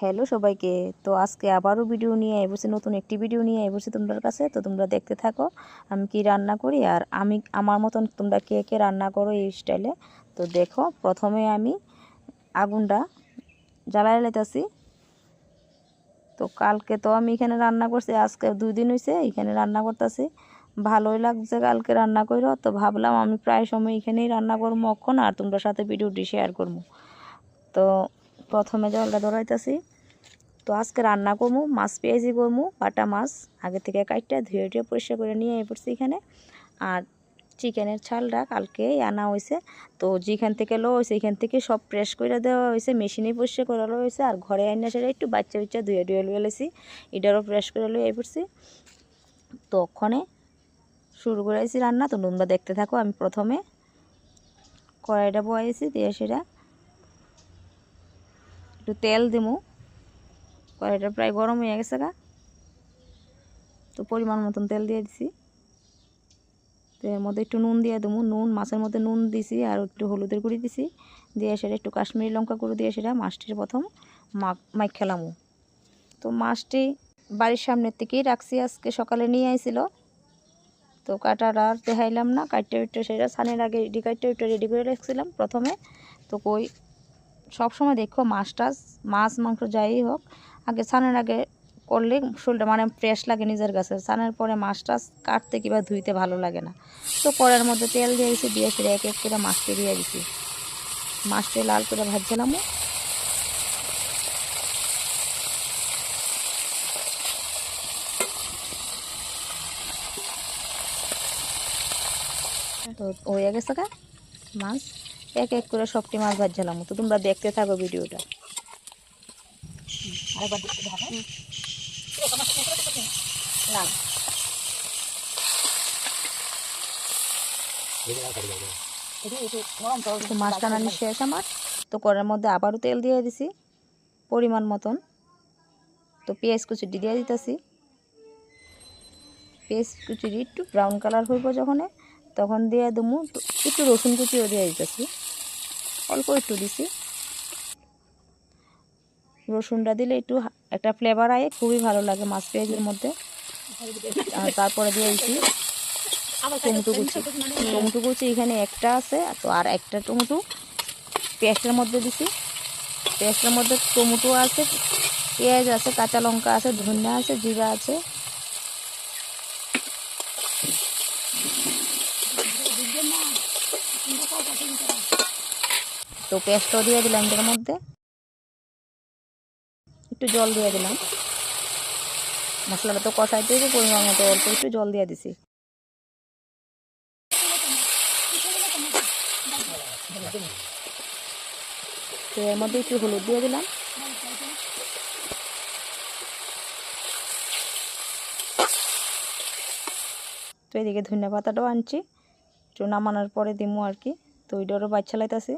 Hello সবাইকে। তো আজকে আবারও ভিডিও নিয়ে বসে নতুন একটি ভিডিও নিয়ে বসে তোমাদের কাছে। তো তোমরা দেখতে থাকো আমি কি রান্না করি, আর আমি আমার মতন তোমরা কে কে রান্না করো এই স্টাইলে। তো দেখো, প্রথমে আমি আগুনটা জ্বালাই লাইতেছি। তো কালকে তো আমি এখানে রান্না করছি, আজকে 2 দিন হয়েছে এখানে রান্না করতেছি। ভালোই লাগছে কালকে রান্না করো, তো ভাবলাম আমি প্রায় সময় এখানেই রান্না করবো এখন, আর তোমরা সাথে ভিডিওটি শেয়ার করবো। তো প্রথমে জলটা ধরাইতেছি। তো আজকে রান্না করবো মাছ পেঁয়াজি করবো, বাটা মাছ আগে থেকে কাটটা ধুয়ে ধুয়ে পরিষ্কার করে নিয়ে পড়ছি এখানে। আর চিকেনের ছালটা কালকে আনা হয়েছে। তো যেখান থেকে লো হয়েছে এখান থেকে সব প্রেস করে দেওয়া হয়েছে, মেশিনে পরিষ্কার করে লো হয়েছে। আর ঘরে আইনা সেটা একটু বাচ্চা বাচ্চা ধুয়ে ধুয়ে লুয়ে লেছি, এটারও প্রেস করে লুয়ে পড়ছি। তো ওখানে শুরু করেছি রান্না। তো তোমরা দেখতে থাকো। আমি প্রথমে কড়াইটা বয়েছি, দিয়ে সেটা একটু তেল দিমু। কড়াইটা প্রায় গরম হয়ে গেছে গা। তো পরিমাণ মতন তেল দিয়ে দিছি। তো এর মধ্যে একটু নুন দিয়ে দেবো, মাছের মধ্যে নুন দিছি আর একটু হলুদের গুঁড়ি দিছি, দিয়ে সেটা একটু কাশ্মীরি লঙ্কা গুঁড়ো দিয়ে সেটা মাছটির প্রথম মাখ খেলামো। তো মাছটি বাড়ির সামনের থেকেই রাখছি, আজকে সকালে নিয়ে আইছিল। তো কাটার আর দেখাইলাম না, কাটতে উঠতে সেটা ছানের আগে কাটতে উঠতে রেডি করে রাখছিলাম প্রথমে। তো কই সবসময় দেখো মাছ মাংস যাই হোক আগে ছানের আগে করলে শরীরটা মানে ফ্রেশ লাগে নিজের কাছে। ছানের পরে মাছ টাছ কাটতে কিংবা ধুইতে ভালো লাগে না। তো কড়াইয়ের মধ্যে তেল দিয়ে দিয়েছি, দিয়ে সেটা এক এক করে মাছটি দিয়ে দিছি। মাছটি লাল করে ভাজছিলাম। তো হয়ে গেছে গা মাছ, এক এক করে সবটি মাছ ভাজছিলাম। তো তোমরা দেখতে থাকো ভিডিওটা। তো মাছ টানানি শেষ আমার। তো কড়াইয়ের মধ্যে আবারও তেল দিয়ে দিছি পরিমাণ মতন। তো পেঁয়াজ কুচি দিয়ে দিতেছি। পেঁয়াজ কুচি একটু ব্রাউন কালার হইব যখন, তখন দিয়ে দেবো একটু রসুন কুচিও দিয়ে দিতেছি, অল্প একটু দিছি। রসুনটা দিলে একটু একটা ফ্লেভার আয়, খুবই ভালো লাগে মাছ পেঁয়াজের মধ্যে। আর তারপরে দিয়ে দিচ্ছি টমেটো কুচি এখানে একটা আছে, তো আর একটা টমেটো পেঁয়াজের মধ্যে দিছি। পেঁয়াজের মধ্যে টমেটো আছে, পেঁয়াজ আছে, কাঁচা লঙ্কা আছে, ধনিয়া আছে, জিরা আছে। তো পেস্টও দিয়ে দিলাম এটার মধ্যে, একটু জল দিয়ে দিলাম। মশলাটা তো কষাইতে হবে, পরিমাণ মতো অল্প একটু জল দিয়ে দিছি। তো এর মধ্যে একটু হলুদ দিয়ে দিলাম। তো এদিকে ধনিয়া পাতাটাও আনছি, একটু নামানোর পরে দিমু আর কি। তো ওইটারও বাচ্চা লাইতেছে।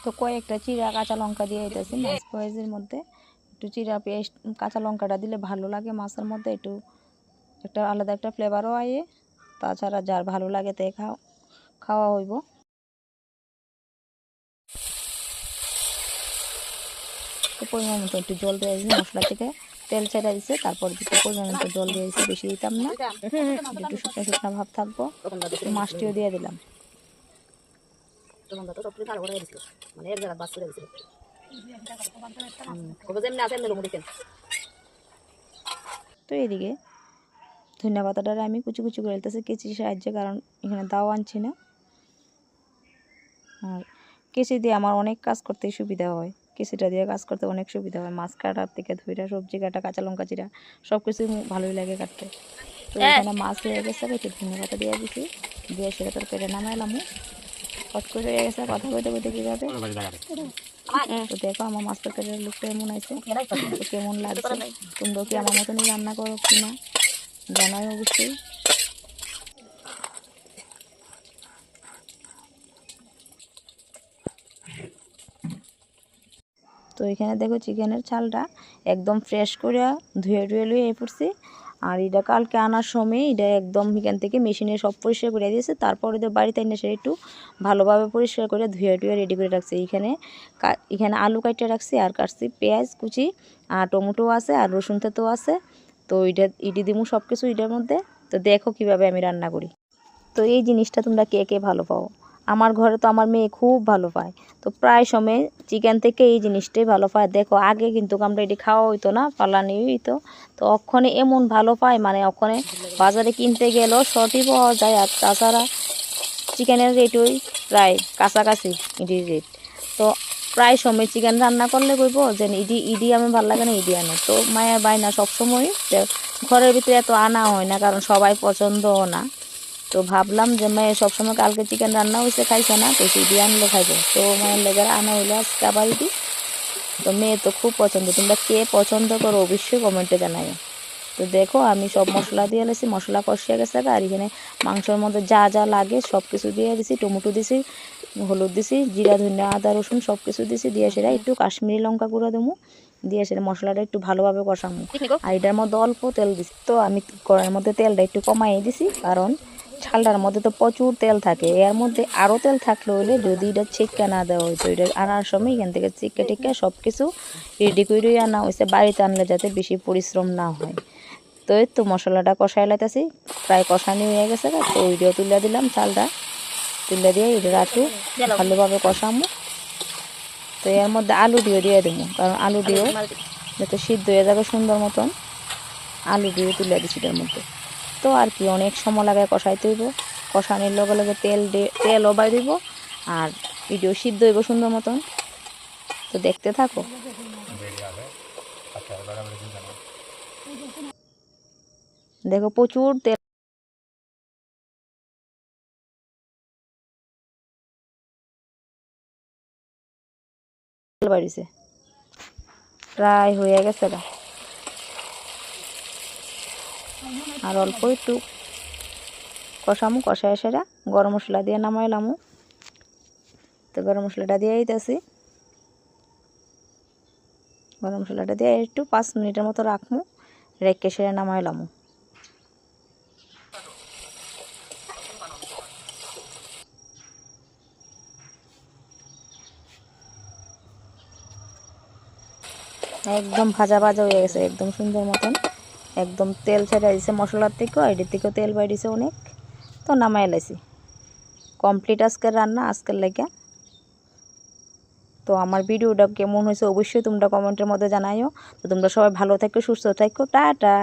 তো কয়েকটা চিরা কাঁচা লঙ্কা দিয়ে দিতেছি মাছ পেঁয়াজের মধ্যে। একটু চিরা পেঁয়াজ কাঁচা লঙ্কাটা দিলে ভালো লাগে মাছের মধ্যে, একটু একটা আলাদা একটা ফ্লেভারও আয়ে। তাছাড়া যার ভালো লাগে তাই খাওয়া হইব। তো পরিমাণ মতো একটু জল দিয়ে দিয়েছি, মশলা থেকে তেল ছেড়ে দিছে, তারপর দিতে পরিমাণ মতো জল দিয়ে দিয়েছি, বেশি দিতাম না, একটু শুকনো শুকনো ভাব থাকবো। মাছটিও দিয়ে দিলাম। তো এদিকে ধনিয়া পাতাটা আমি কুচি কুচি করে দিতেছি কেচির সাহায্যে, কারণ এখানে দাও আনছি না। আর কেচি দিয়ে আমার অনেক কাজ করতে সুবিধা হয়। কিছুটা দিয়ে কাজ করতে অনেক সুবিধা হয়, মাছ কাটার থেকে ধুইরা সবজি কাটা, কাঁচা লঙ্কা চিরা সব কিছুই ভালোই লাগে কাটতে। তো এখানে মাছ হয়ে গেছে, একটু ধনে পাতা দিয়ে দিছি, দিয়ে সেটা তরকারি নামাইলাম। কট করে হয়ে গেছে, কথা বলতে বলতে কীভাবে। তো দেখো আমার মাছ তরকারির লুকটা এমন আছে, তো কেমন লাগছে, তোমরাও কি আমার মতনই রান্না করো কিনা জানাই অবশ্যই। তো এখানে দেখো চিকেনের চালটা একদম ফ্রেশ করে ধুয়ে লুয়ে পড়ছি। আর এটা কালকে আনার সময় এটা একদম এখান থেকে মেশিনে সব পরিষ্কার করে দিয়েছে, তারপরে তো বাড়িতে এনে সেটা একটু ভালোভাবে পরিষ্কার করে ধুয়ে রেডি করে রাখছি। এখানে আলু কাটিয়ে রাখছি, আর কাটছি পেঁয়াজ কুচি, আর টমেটো আছে, আর রসুন থেতো আছে। তো ইটি দিমু সব কিছু এটার মধ্যে। তো দেখো কিভাবে আমি রান্না করি। তো এই জিনিসটা তোমরা কে কে ভালো পাও? আমার ঘরে তো আমার মেয়ে খুব ভালো পায়, তো প্রায় সময় চিকেন থেকে এই জিনিসটাই ভালো পায়। দেখো আগে কিন্তু আমরা এটি খাওয়া হইতো না, পালানি হইতো, তো ওখানে এমন ভালো পায়, মানে ওখানে বাজারে কিনতে গেলেও শর্টই পাওয়া যায়। আর তাছাড়া চিকেনের রেটই প্রায় কাছাকাছি ইডির রেট। তো প্রায় সময় চিকেন রান্না করলে কইব যে ইডি আমি ভালো লাগে না, ইডি আনো। তো মায়ের বাইনা সবসময় ঘরের ভিতরে এত আনা হয় না, কারণ সবাই পছন্দও না। তো ভাবলাম যে মায়ের সবসময় কালকে চিকেন রান্না হয়েছে, খাইছে না, তো ইডি আনলে খাইবে। তো মায়ের লেগে আনা হইলো আজকে আবার ইডি। তো মেয়ে তো খুব পছন্দ। তোমরা কে পছন্দ করো অবশ্যই কমেন্টে জানাই। তো দেখো আমি সব মশলা দিয়ে এলেছি, মশলা কষিয়ে গেছে। আর এখানে মাংসের মধ্যে যা যা লাগে সব কিছু দিয়ে দিছি, টমেটো দিছি, হলুদ দিছি, জিরা ধনিয়া আদা রসুন সব কিছু দিছি, দিয়ে সেটা একটু কাশ্মীরি লঙ্কা গুঁড়ো দেবো, দিয়ে সেটা মশলাটা একটু ভালোভাবে কষাবো। আর এটার মধ্যে অল্প তেল দিছি, তো আমি কড়াইয়ের মধ্যে তেলটা একটু কমাই দিছি, কারণ ছালটার মধ্যে তো প্রচুর তেল থাকে, এর মধ্যে আরও তেল থাকলে হইলে যদি এটা ছিটকা না দেওয়া হইতো, এটা আনার সময় এখান থেকে চিক্কা টিক্কা সব কিছু রেডি করে আনা হয়েছে, বাড়িতে আনলে যাতে বেশি পরিশ্রম না হয়। তো এই তো মশলাটা কষাই লাইতেছি, প্রায় কষানি হয়ে গেছে। তো ওইটাও তুলে দিলাম, চালটা তুলে দিয়ে এটা একটু ভালোভাবে কষামো। তো এর মধ্যে আলু দিয়ে দেবো, কারণ আলু দিয়েও যাতে সিদ্ধ হয়ে যাবে সুন্দর মতন, আলু দিয়ে তুলে দিচ্ছি এটার মধ্যে। তো আর কি অনেক সময় লাগে কষাইতে হইব, কষানোর লগে লগে তেলও বাই দিব, আর ভিডিও সিদ্ধ হইব সুন্দর মতন। তো দেখতে থাকো। দেখো প্রচুর তেল বাড়িছে, প্রায় হয়ে গেছে গা। আর অল্প একটু কষামু, কষায় সেরা গরম মশলা দিয়ে নামাইলামু। তো গরম মশলাটা দিয়ে দিতেছি, গরম মশলাটা দিয়ে একটু 5 মিনিটের মতো রাখমু, রেখে সেরে নামাইলামু। একদম ভাজা ভাজা হয়ে গেছে, একদম সুন্দর মতন, একদম তেল ছেড়ে দিছে মশলার থেকেও, এটির থেকেও তেল বাইরেছে অনেক। তো নামাই লাইছি, কমপ্লিট আজকের রান্না, আজকের লেগে। তো আমার ভিডিওটা কেমন হয়েছে অবশ্যই তোমরা কমেন্টের মধ্যে জানাইও। তো তোমরা সবাই ভালো থাকো, সুস্থ থাকো, টাটা।